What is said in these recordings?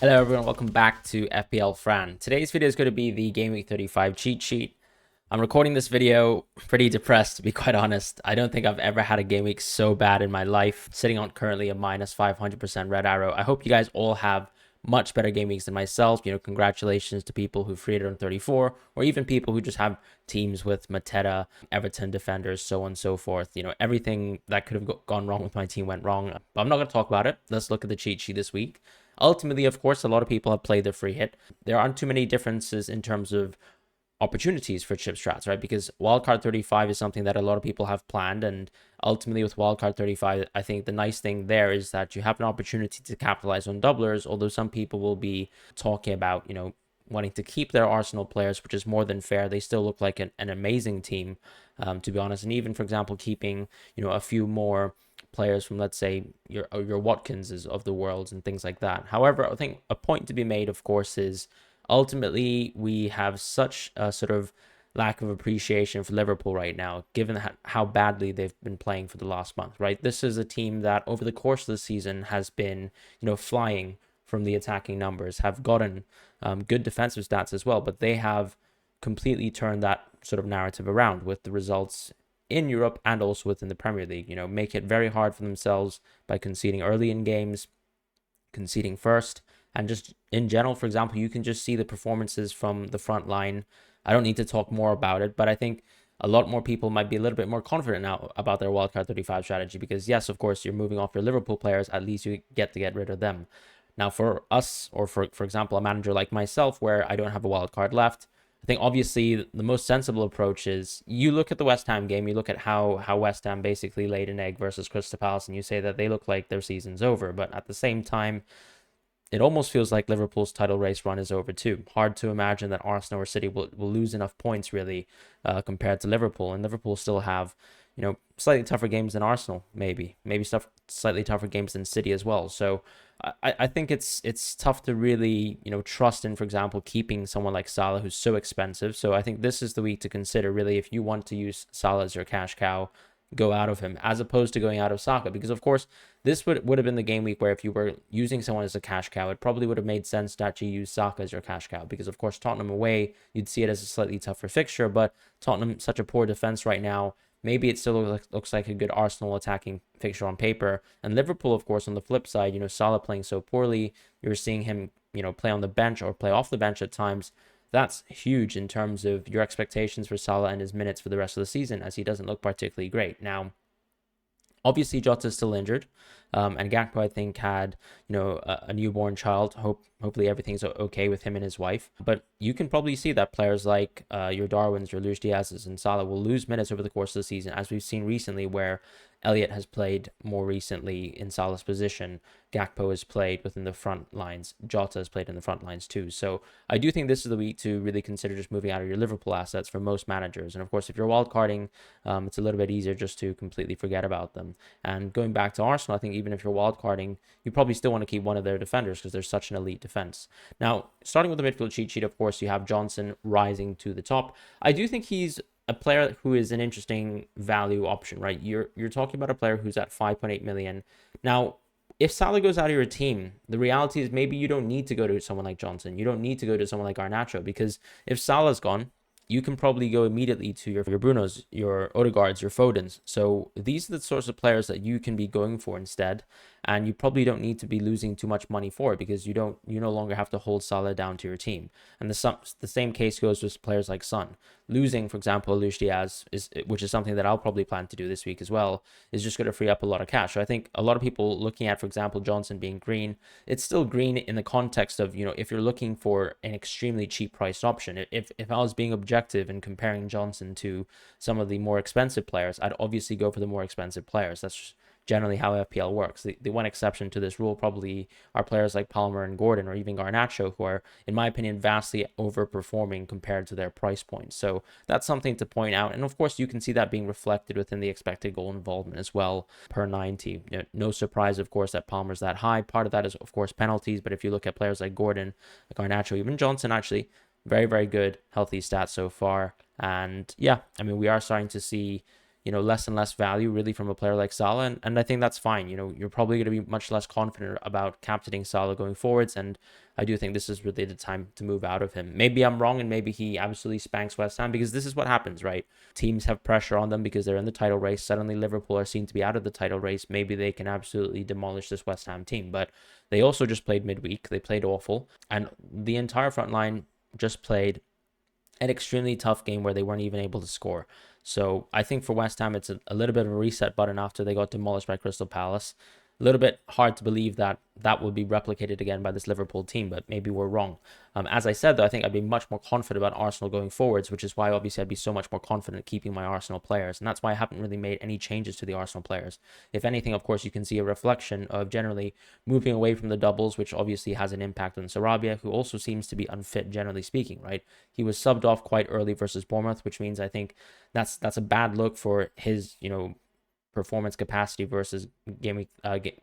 Hello everyone, welcome back to FPL Fran. Today's video is going to be the Game Week 35 cheat sheet. I'm recording this video pretty depressed, to be quite honest. I don't think I've ever had a game week so bad in my life, sitting on currently a minus 500% red arrow. I hope you guys all have much better game weeks than myself. Congratulations to people who freed it on 34, or even people who just have teams with Mateta, Everton defenders, so on and so forth. Everything that could have gone wrong with my team went wrong, but I'm not going to talk about it. Let's look at the cheat sheet this week. Ultimately, of course, a lot of people have played the free hit. There aren't too many differences in terms of opportunities for chip strats, right? Because wildcard 35 is something that a lot of people have planned, and ultimately with wildcard 35, I think the nice thing there is that you have an opportunity to capitalize on doublers, although some people will be talking about, wanting to keep their Arsenal players, which is more than fair. They still look like an amazing team, to be honest. And even, for example, keeping, a few more players from, let's say, your Watkinses of the world and things like that. However, I think a point to be made, of course, is ultimately we have such a sort of lack of appreciation for Liverpool right now, given how badly they've been playing for the last month, right? This is a team that over the course of the season has been, flying from the attacking numbers, have gotten good defensive stats as well, but they have completely turned that sort of narrative around with the results in Europe and also within the Premier League. Make it very hard for themselves by conceding early in games, conceding first, and just in general. For example, you can just see the performances from the front line. I don't need to talk more about it, but I think a lot more people might be a little bit more confident now about their wildcard 35 strategy because, yes, of course, you're moving off your Liverpool players. At least you get to get rid of them. Now, for us, or for example, a manager like myself, where I don't have a wild card left, I think obviously the most sensible approach is you look at the West Ham game, you look at how West Ham basically laid an egg versus Crystal Palace, and you say that they look like their season's over. But at the same time, it almost feels like Liverpool's title race run is over too. Hard to imagine that Arsenal or City will lose enough points really compared to Liverpool. And Liverpool still have, slightly tougher games than Arsenal, maybe slightly tougher games than City as well. So I think it's tough to really, trust in, for example, keeping someone like Salah who's so expensive. So I think this is the week to consider really if you want to use Salah as your cash cow, go out of him as opposed to going out of Saka, because of course this would have been the game week where if you were using someone as a cash cow, it probably would have made sense to actually use Saka as your cash cow, because of course Tottenham away, you'd see it as a slightly tougher fixture, but Tottenham such a poor defense right now. Maybe it still looks like a good Arsenal attacking fixture on paper. And Liverpool, of course, on the flip side, Salah playing so poorly, you're seeing him, play on the bench or play off the bench at times. That's huge in terms of your expectations for Salah and his minutes for the rest of the season, as he doesn't look particularly great. Now, obviously, Jota's still injured, and Gakpo, I think, had a newborn child. Hopefully everything's okay with him and his wife. But you can probably see that players like your Darwins, your Luis Diaz's, and Salah will lose minutes over the course of the season, as we've seen recently, where Elliott has played more recently in Salah's position. Gakpo has played within the front lines. Jota has played in the front lines too. So I do think this is the week to really consider just moving out of your Liverpool assets for most managers. And of course, if you're wildcarding, it's a little bit easier just to completely forget about them. And going back to Arsenal, I think even if you're wildcarding, you probably still want to keep one of their defenders because they're such an elite defense. Now, starting with the midfield cheat sheet, of course, you have Johnson rising to the top. I do think he's a player who is an interesting value option, right? You're talking about a player who's at 5.8 million. Now, if Salah goes out of your team, the reality is maybe you don't need to go to someone like Johnson. You don't need to go to someone like Garnacho, because if Salah's gone, you can probably go immediately to your Brunos, your Odegaards, your Fodens. So these are the sorts of players that you can be going for instead. And you probably don't need to be losing too much money for it, because you no longer have to hold Salah down to your team. And the same case goes with players like Son. Losing, for example, Luis Diaz, which is something that I'll probably plan to do this week as well, is just going to free up a lot of cash. So I think a lot of people looking at, for example, Johnson being green, it's still green in the context of, if you're looking for an extremely cheap priced option. If I was being objective and comparing Johnson to some of the more expensive players, I'd obviously go for the more expensive players. That's just generally how FPL works. The one exception to this rule probably are players like Palmer and Gordon, or even Garnacho, who are, in my opinion, vastly overperforming compared to their price point. So that's something to point out. And of course, you can see that being reflected within the expected goal involvement as well, per 90. No surprise, of course, that Palmer's that high. Part of that is, of course, penalties. But if you look at players like Gordon, like Garnacho, even Johnson, actually, very, very good, healthy stats so far. And yeah, I mean, we are starting to see less and less value really from a player like Salah. And I think that's fine. You're probably going to be much less confident about captaining Salah going forwards. And I do think this is really the time to move out of him. Maybe I'm wrong and maybe he absolutely spanks West Ham, because this is what happens, right? Teams have pressure on them because they're in the title race. Suddenly Liverpool are seen to be out of the title race. Maybe they can absolutely demolish this West Ham team. But they also just played midweek. They played awful. And the entire front line just played an extremely tough game where they weren't even able to score. So I think for West Ham, it's a little bit of a reset button after they got demolished by Crystal Palace. A little bit hard to believe that that will be replicated again by this Liverpool team, but maybe we're wrong. As I said, though, I think I'd be much more confident about Arsenal going forwards, which is why obviously I'd be so much more confident keeping my Arsenal players. And that's why I haven't really made any changes to the Arsenal players. If anything, of course, you can see a reflection of generally moving away from the doubles, which obviously has an impact on Sarabia, who also seems to be unfit, generally speaking, right? He was subbed off quite early versus Bournemouth, which means I think that's a bad look for his, performance capacity versus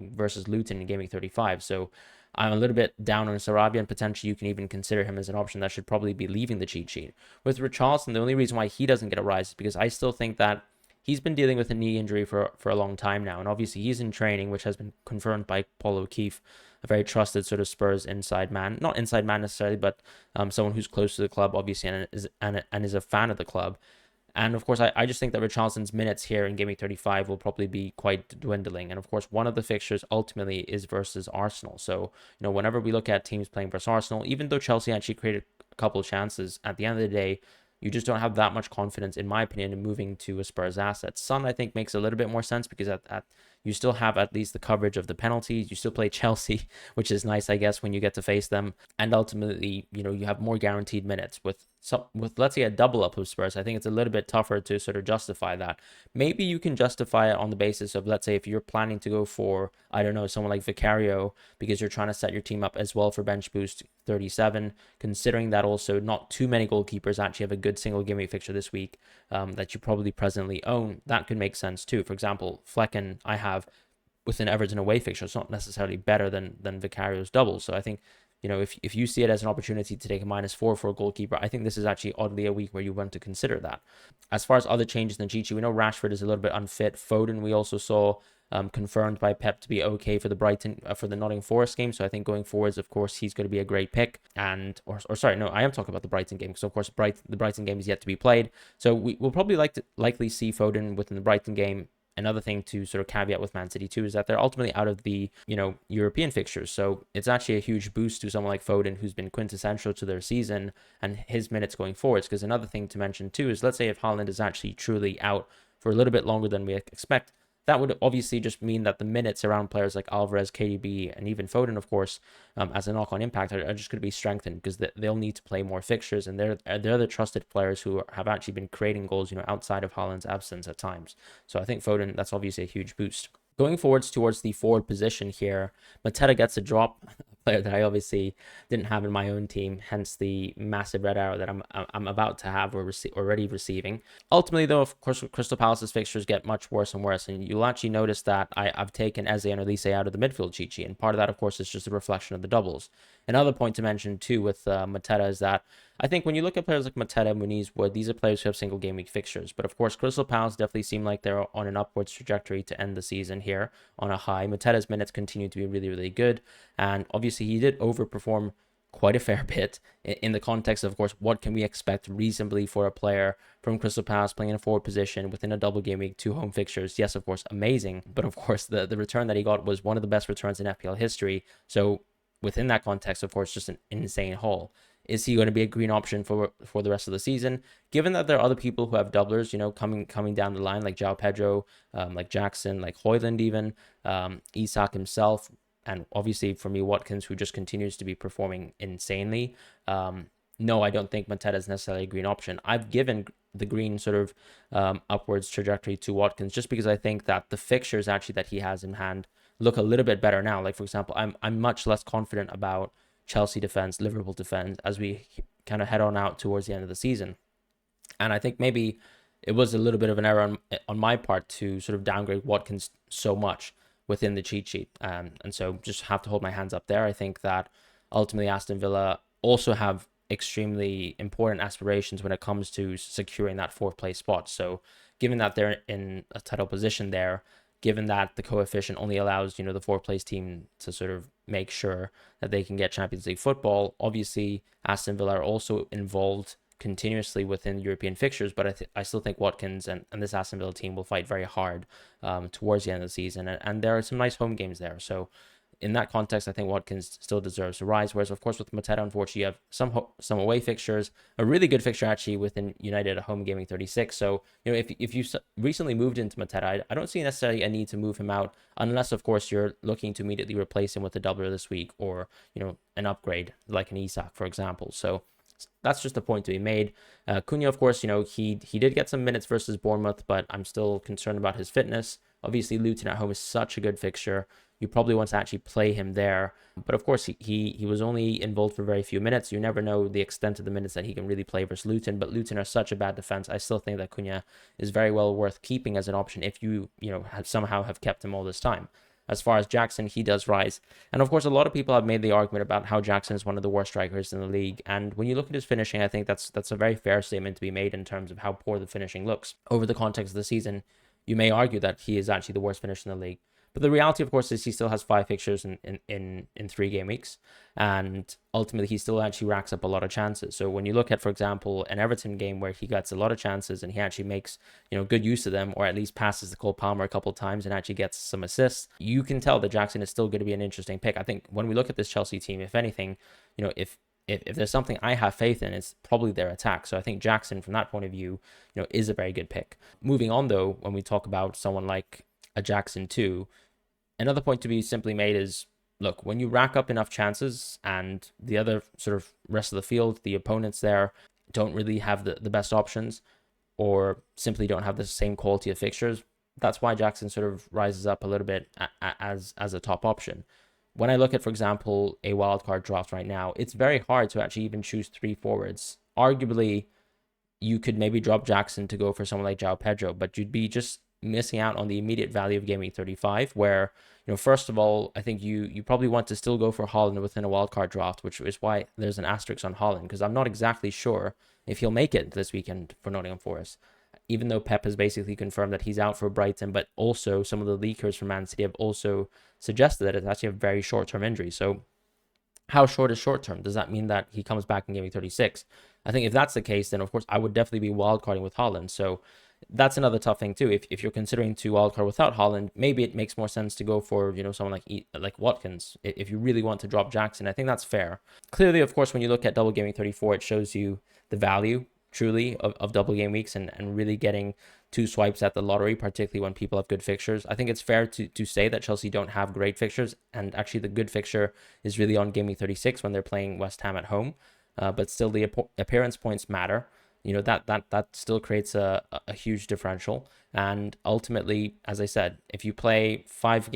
versus Luton in Game Week 35. So I'm a little bit down on Sarabia, and potentially you can even consider him as an option that should probably be leaving the cheat sheet. With Richarlison, the only reason why he doesn't get a rise is because I still think that he's been dealing with a knee injury for a long time now, and obviously he's in training, which has been confirmed by Paul O'Keefe, a very trusted sort of Spurs inside man, not inside man necessarily, but someone who's close to the club, obviously, and is a fan of the club. And of course, I just think that Richarlison's minutes here in Game Week 35 will probably be quite dwindling. And of course, one of the fixtures ultimately is versus Arsenal. So, whenever we look at teams playing versus Arsenal, even though Chelsea actually created a couple of chances, at the end of the day, you just don't have that much confidence, in my opinion, in moving to a Spurs asset. Son, I think, makes a little bit more sense because you still have at least the coverage of the penalties. You still play Chelsea, which is nice, I guess, when you get to face them. And ultimately, you have more guaranteed minutes. With let's say a double up of Spurs, I think it's a little bit tougher to sort of justify that. Maybe you can justify it on the basis of, let's say, if you're planning to go for, I don't know, someone like Vicario, because you're trying to set your team up as well for bench boost 37, considering that also not too many goalkeepers actually have a good single game week fixture this week that you probably presently own. That could make sense too. For example, Flecken, I have with an Everton away fixture. It's not necessarily better than Vicario's double. So I think, if you see it as an opportunity to take a -4 for a goalkeeper, I think this is actually oddly a week where you want to consider that. As far as other changes in the cheat sheet, we know Rashford is a little bit unfit. Foden, we also saw confirmed by Pep to be okay for the Nottingham Forest game. So I think going forwards, of course, he's going to be a great pick. And or sorry, no, I am talking about the Brighton game because of course the Brighton game is yet to be played. So we'll probably likely see Foden within the Brighton game. Another thing to sort of caveat with Man City too is that they're ultimately out of the European fixtures, so it's actually a huge boost to someone like Foden, who's been quintessential to their season and his minutes going forwards. Because another thing to mention too is, let's say if Haaland is actually truly out for a little bit longer than we expect, that would obviously just mean that the minutes around players like Alvarez, KDB, and even Foden, of course, as a knock-on impact, are just going to be strengthened because they'll need to play more fixtures, and they're the trusted players who have actually been creating goals, outside of Haaland's absence at times. So I think Foden, that's obviously a huge boost. Going forwards towards the forward position here, Mateta gets a drop, a player that I obviously didn't have in my own team, hence the massive red arrow that I'm about to have or already receiving. Ultimately, though, of course, Crystal Palace's fixtures get much worse and worse, and you'll actually notice that I've taken Eze and Elise out of the midfield cheat sheet, and part of that, of course, is just a reflection of the doubles. Another point to mention, too, with Mateta is that I think when you look at players like Mateta, Muniz, Wood, these are players who have single game week fixtures. But of course, Crystal Palace definitely seem like they're on an upwards trajectory to end the season here on a high. Mateta's minutes continue to be really, really good. And obviously, he did overperform quite a fair bit in the context of course, what can we expect reasonably for a player from Crystal Palace playing in a forward position within a double game week, 2 home fixtures? Yes, of course, amazing. But of course, the return that he got was one of the best returns in FPL history. So within that context, of course, just an insane haul. Is he going to be a green option for the rest of the season? Given that there are other people who have doublers, coming down the line, like João Pedro, like Jackson, like Højlund even, Isak himself, and obviously for me, Watkins, who just continues to be performing insanely. No, I don't think Mateta is necessarily a green option. I've given the green sort of upwards trajectory to Watkins just because I think that the fixtures actually that he has in hand look a little bit better now. Like, for example, I'm much less confident about Chelsea defense, Liverpool defense, as we kind of head on out towards the end of the season. And I think maybe it was a little bit of an error on my part to sort of downgrade Watkins so much within the cheat sheet. And so just have to hold my hands up there. I think that ultimately Aston Villa also have extremely important aspirations when it comes to securing that fourth place spot. So given that they're in a title position there, given that the coefficient only allows, the fourth place team to sort of make sure that they can get Champions League football, obviously Aston Villa are also involved continuously within European fixtures, but I still think Watkins and this Aston Villa team will fight very hard towards the end of the season, and there are some nice home games there. So in that context, I think Watkins still deserves to rise. Whereas, of course, with Mateta, unfortunately, you have some away fixtures, a really good fixture actually within United at home, Gaming 36. So, if you recently moved into Mateta, I don't see necessarily a need to move him out unless, of course, you're looking to immediately replace him with a doubler this week or, an upgrade like an Isak, for example. So that's just a point to be made. Cunha, of course, he did get some minutes versus Bournemouth, but I'm still concerned about his fitness. Obviously, Luton at home is such a good fixture. You probably want to actually play him there. But of course, he was only involved for very few minutes. You never know the extent of the minutes that he can really play versus Luton. But Luton are such a bad defense. I still think that Cunha is very well worth keeping as an option if you, somehow have kept him all this time. As far as Jackson, he does rise. And of course, a lot of people have made the argument about how Jackson is one of the worst strikers in the league. And when you look at his finishing, I think that's a very fair statement to be made in terms of how poor the finishing looks. Over the context of the season, you may argue that he is actually the worst finisher in the league. But the reality, of course, is he still has 5 fixtures in 3 game weeks. And ultimately, he still actually racks up a lot of chances. So when you look at, for example, an Everton game where he gets a lot of chances and he actually makes, good use of them, or at least passes to Cole Palmer a couple of times and actually gets some assists, you can tell that Jackson is still going to be an interesting pick. I think when we look at this Chelsea team, if anything, if there's something I have faith in, it's probably their attack. So I think Jackson, from that point of view, is a very good pick. Moving on, though, when we talk about someone like a Jackson 2, another point to be simply made is, look, when you rack up enough chances and the other sort of rest of the field, the opponents there, don't really have the best options or simply don't have the same quality of fixtures, that's why Jackson sort of rises up a little bit as a top option. When I look at, for example, a wildcard draft right now, it's very hard to actually even choose 3 forwards. Arguably, you could maybe drop Jackson to go for someone like João Pedro, but you'd be just missing out on the immediate value of Game Week 35, where, first of all, I think you probably want to still go for Haaland within a wildcard draft, which is why there's an asterisk on Haaland, because I'm not exactly sure if he'll make it this weekend for Nottingham Forest, even though Pep has basically confirmed that he's out for Brighton, but also some of the leakers from Man City have also suggested that it's actually a very short-term injury. So how short is short-term? Does that mean that he comes back in Game Week 36? I think if that's the case, then of course I would definitely be wildcarding with Haaland. So that's another tough thing too. If you're considering to wildcard without Haaland, maybe it makes more sense to go for, someone like Watkins. If you really want to drop Jackson, I think that's fair. Clearly, of course, when you look at double game week 34, it shows you the value truly of double game weeks and really getting 2 swipes at the lottery, particularly when people have good fixtures. I think it's fair to say that Chelsea don't have great fixtures, and actually the good fixture is really on game week 36 when they're playing West Ham at home. But still, the appearance points matter. That still creates a huge differential. And ultimately, as I said, if you play 5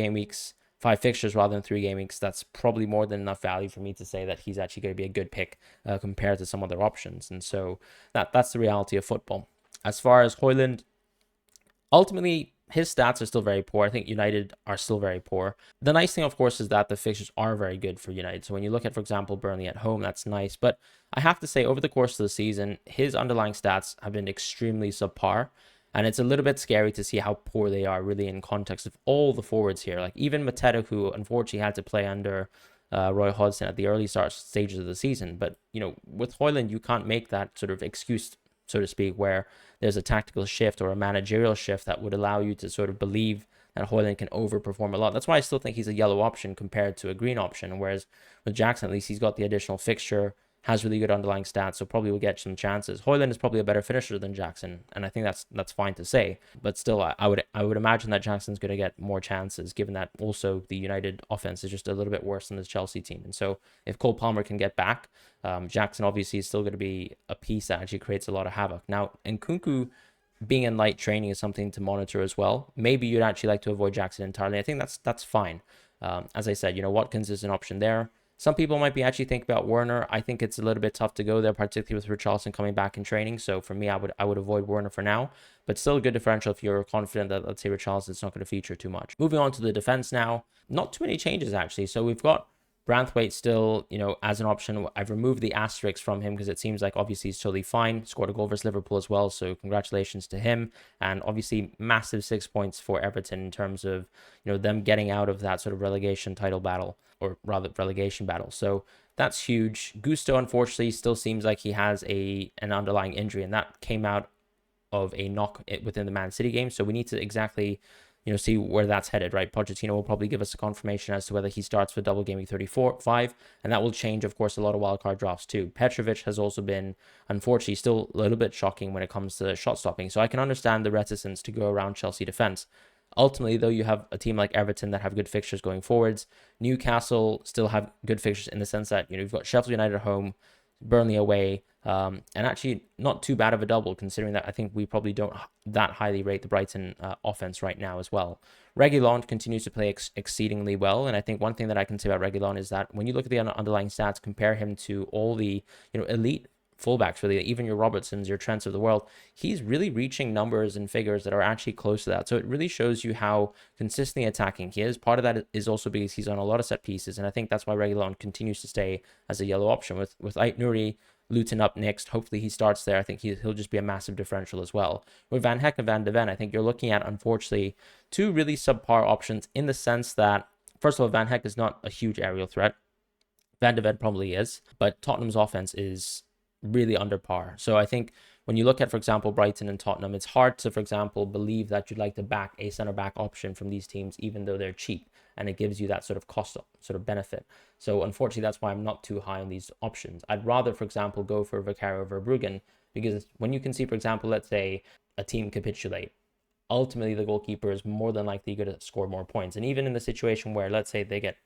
fixtures rather than 3 game weeks, that's probably more than enough value for me to say that he's actually going to be a good pick compared to some other options. And so that's the reality of football. As far as Højlund, ultimately, his stats are still very poor. I think United are still very poor. The nice thing, of course, is that the fixtures are very good for United. So when you look at, for example, Burnley at home, that's nice. But I have to say, over the course of the season, his underlying stats have been extremely subpar. And it's a little bit scary to see how poor they are, really, in context of all the forwards here. Like even Mateta, who unfortunately had to play under Roy Hodgson at the early start stages of the season. But, with Højlund, you can't make that sort of excuse, so to speak, where there's a tactical shift or a managerial shift that would allow you to sort of believe that Højlund can overperform a lot. That's why I still think he's a yellow option compared to a green option. Whereas with Jackson, at least he's got the additional fixture, has really good underlying stats, so probably will get some chances. Højlund is probably a better finisher than Jackson, and I think that's fine to say. But still, I would imagine that Jackson's going to get more chances, given that also the United offense is just a little bit worse than this Chelsea team. And so if Cole Palmer can get back, Jackson obviously is still going to be a piece that actually creates a lot of havoc. Now, Nkunku being in light training is something to monitor as well. Maybe you'd actually like to avoid Jackson entirely. I think that's fine. As I said, Watkins is an option there. Some people might be actually thinking about Werner. I think it's a little bit tough to go there, particularly with Richarlison coming back in training. So for me, I would avoid Werner for now, but still a good differential if you're confident that, let's say, Richarlison's not going to feature too much. Moving on to the defense now, not too many changes actually. So we've got Branthwaite still, as an option. I've removed the asterisks from him because it seems like obviously he's totally fine. Scored a goal versus Liverpool as well, so congratulations to him. And obviously massive 6 points for Everton in terms of, them getting out of that sort of relegation title battle, or rather relegation battle. So that's huge. Gusto, unfortunately, still seems like he has an underlying injury, and that came out of a knock within the Man City game. So we need to exactly see where that's headed, right? Pochettino will probably give us a confirmation as to whether he starts for double game week 34-5, and that will change, of course, a lot of wildcard drafts too. Petrovic has also been, unfortunately, still a little bit shocking when it comes to shot stopping. So I can understand the reticence to go around Chelsea defense. Ultimately, though, you have a team like Everton that have good fixtures going forwards. Newcastle still have good fixtures in the sense that, you've got Sheffield United at home, Burnley away, and actually not too bad of a double, considering that I think we probably don't that highly rate the Brighton offense right now as well. Reguilon continues to play exceedingly well, and I think one thing that I can say about Reguilon is that when you look at the underlying stats, compare him to all the elite fullbacks, really, even your Robertsons, your Trents of the world, he's really reaching numbers and figures that are actually close to that. So it really shows you how consistently attacking he is. Part of that is also because he's on a lot of set pieces, and I think that's why Reguilon continues to stay as a yellow option. With Ait Nouri, Luton up next, hopefully he starts there. I think he'll just be a massive differential as well. With Van Heck and Van de Ven, I think you're looking at, unfortunately, two really subpar options in the sense that, first of all, Van Heck is not a huge aerial threat. Van de Ven probably is, but Tottenham's offense is really under par. So I think when you look at, for example, Brighton and Tottenham, it's hard to, for example, believe that you'd like to back a center back option from these teams, even though they're cheap, and it gives you that sort of cost sort of benefit. So unfortunately, that's why I'm not too high on these options. I'd rather, for example, go for Vicario Verbruggen, because when you can see, for example, let's say a team capitulate, ultimately the goalkeeper is more than likely going to score more points. And even in the situation where, let's say, they get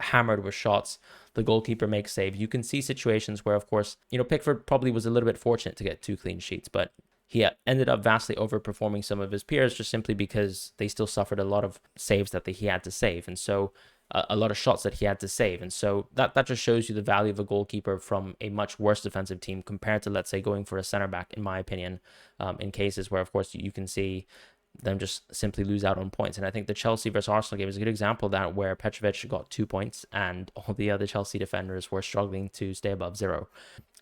hammered with shots, the goalkeeper makes save, you can see situations where, of course, Pickford probably was a little bit fortunate to get 2 clean sheets, but he ended up vastly overperforming some of his peers just simply because they still suffered a lot of saves that he had to save, and so a lot of shots that he had to save. And so that just shows you the value of a goalkeeper from a much worse defensive team compared to, let's say, going for a center back, in my opinion, in cases where, of course, you can see them just simply lose out on points. And I think the Chelsea versus Arsenal game is a good example of that, where Petrovic got 2 points and all the other Chelsea defenders were struggling to stay above 0.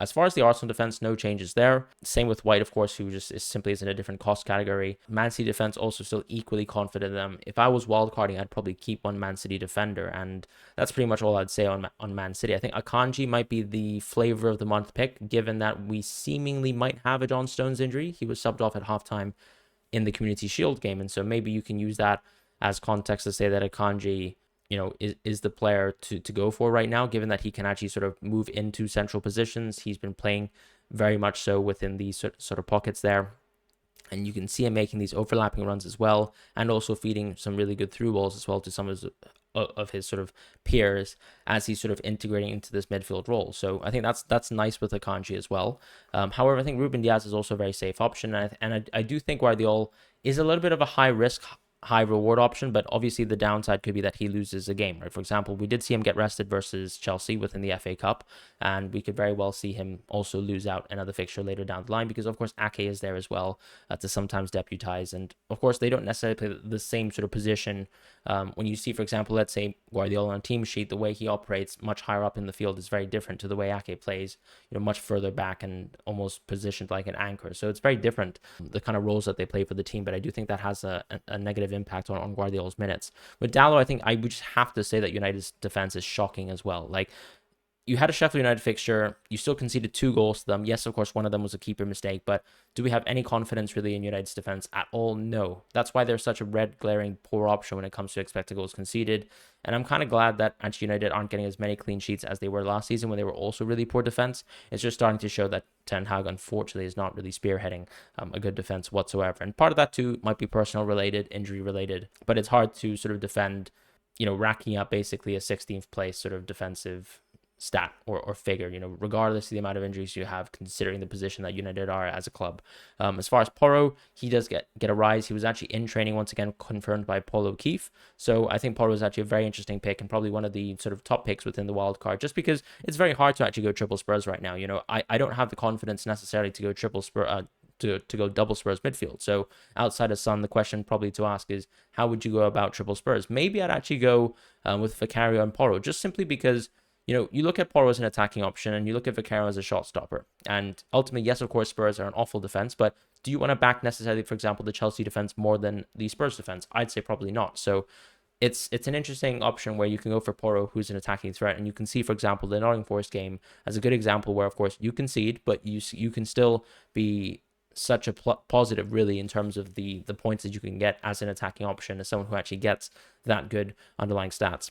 As far as the Arsenal defense, no changes there. Same with White, of course, who just simply is in a different cost category. Man City defense also still equally confident in them. If I was wildcarding, I'd probably keep one Man City defender, and that's pretty much all I'd say on Man City. I think Akanji might be the flavor of the month pick, given that we seemingly might have a John Stones injury. He was subbed off at halftime in the Community Shield game, and so maybe you can use that as context to say that Akanji, is the player to go for right now, given that he can actually sort of move into central positions. He's been playing very much so within these sort of pockets there, and you can see him making these overlapping runs as well, and also feeding some really good through balls as well to some of his sort of peers as he's sort of integrating into this midfield role. So I think that's nice with Akanji as well. However, I think Ruben Diaz is also a very safe option, and I do think Guardiola is a little bit of a high risk, high reward option, but obviously the downside could be that he loses a game, right? For example, we did see him get rested versus Chelsea within the FA Cup, and we could very well see him also lose out another fixture later down the line, because of course Ake is there as well to sometimes deputize, and of course they don't necessarily play the same sort of position. When you see, for example, let's say Guardiola on a team sheet, the way he operates much higher up in the field is very different to the way Ake plays, much further back and almost positioned like an anchor. So it's very different, the kind of roles that they play for the team, but I do think that has a negative impact on Guardiola's minutes. With Dalot, I think I would just have to say that United's defense is shocking as well. Like, you had a Sheffield United fixture, you still conceded 2 goals to them. Yes, of course, one of them was a keeper mistake, but do we have any confidence really in United's defense at all? No. That's why they're such a red, glaring, poor option when it comes to expected goals conceded. And I'm kind of glad that actually United aren't getting as many clean sheets as they were last season when they were also really poor defense. It's just starting to show that Ten Hag, unfortunately, is not really spearheading a good defense whatsoever. And part of that, too, might be personal related, injury related, but it's hard to sort of defend, racking up basically a 16th place sort of defensive stat or figure, regardless of the amount of injuries you have, considering the position that United are as a club. As far as Porro, he does get a rise. He was actually in training once again, confirmed by Paul O'Keefe. So I think Porro is actually a very interesting pick and probably one of the sort of top picks within the wild card, just because it's very hard to actually go triple Spurs right now. I don't have the confidence necessarily to go triple to go double Spurs midfield. So outside of Son, the question probably to ask is, how would you go about triple Spurs? Maybe I'd actually go with Vicario and Porro, just simply because, you know, you look at Porro as an attacking option and you look at Vicario as a shot stopper. And ultimately, yes, of course, Spurs are an awful defense, but do you want to back necessarily, for example, the Chelsea defense more than the Spurs defense? I'd say probably not. So it's an interesting option where you can go for Porro, who's an attacking threat, and you can see, for example, the Nottingham Forest game as a good example where, of course, you concede, but you can still be such a positive, really, in terms of the points that you can get as an attacking option, as someone who actually gets that good underlying stats.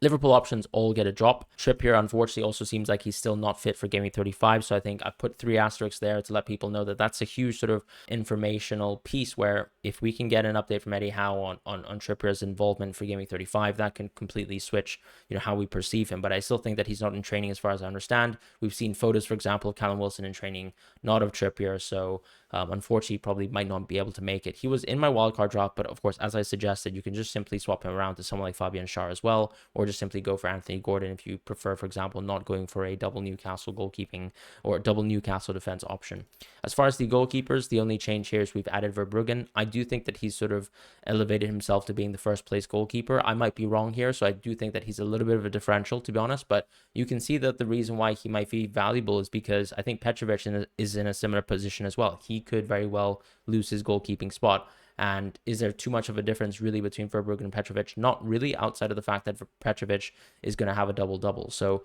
Liverpool options all get a drop. Trippier, unfortunately, also seems like he's still not fit for Game Week 35. So I think I put 3 asterisks there to let people know that that's a huge sort of informational piece where if we can get an update from Eddie Howe on Trippier's involvement for Game Week 35, that can completely switch, you know, how we perceive him. But I still think that he's not in training as far as I understand. We've seen photos, for example, of Callum Wilson in training, not of Trippier. So unfortunately, probably might not be able to make it. He was in my wildcard drop, but of course, as I suggested, you can just simply swap him around to someone like Fabian Schär as well, or just simply go for Anthony Gordon if you prefer, for example, not going for a double Newcastle goalkeeping or double Newcastle defense option. As far as the goalkeepers, the only change here is we've added Verbruggen. I do think that he's sort of elevated himself to being the first place goalkeeper. I might be wrong here, so I do think that he's a little bit of a differential, to be honest, but you can see that the reason why he might be valuable is because I think Petrovic is in a similar position as well. He could very well lose his goalkeeping spot. And is there too much of a difference really between Verbruggen and Petrovic? Not really, outside of the fact that Petrovic is going to have a double-double. So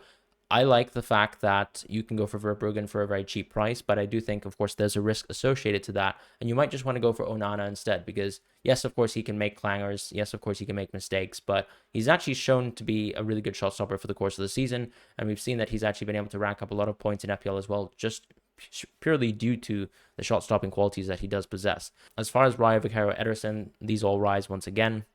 I like the fact that you can go for Verbruggen for a very cheap price, but I do think, of course, there's a risk associated to that. And you might just want to go for Onana instead because, yes, of course, he can make clangers. Yes, of course, he can make mistakes, but he's actually shown to be a really good shot stopper for the course of the season. And we've seen that he's actually been able to rack up a lot of points in FPL as well, just purely due to the shot stopping qualities that he does possess. As far as Raya, Vicario, Ederson, these all rise once again.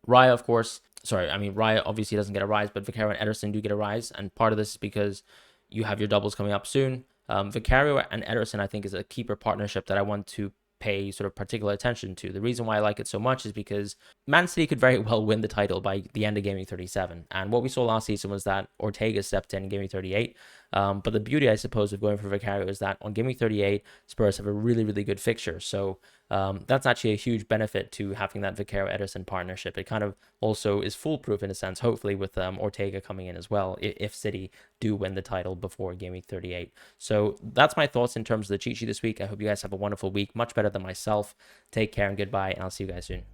Raya, of course, Raya obviously doesn't get a rise, but Vicario and Ederson do get a rise, and part of this is because you have your doubles coming up soon. Vicario and Ederson, I think, is a keeper partnership that I want to pay sort of particular attention to. The reason why I like it so much is because Man City could very well win the title by the end of Game Week 37. And what we saw last season was that Ortega stepped in Game Week 38. But the beauty, I suppose, of going for Vicario is that on Game Week 38, Spurs have a really, really good fixture. So that's actually a huge benefit to having that Vicario-Ederson partnership. It kind of also is foolproof in a sense, hopefully, with Ortega coming in as well, if City do win the title before Game Week 38. So that's my thoughts in terms of the cheat sheet this week. I hope you guys have a wonderful week, much better than myself. Take care and goodbye, and I'll see you guys soon.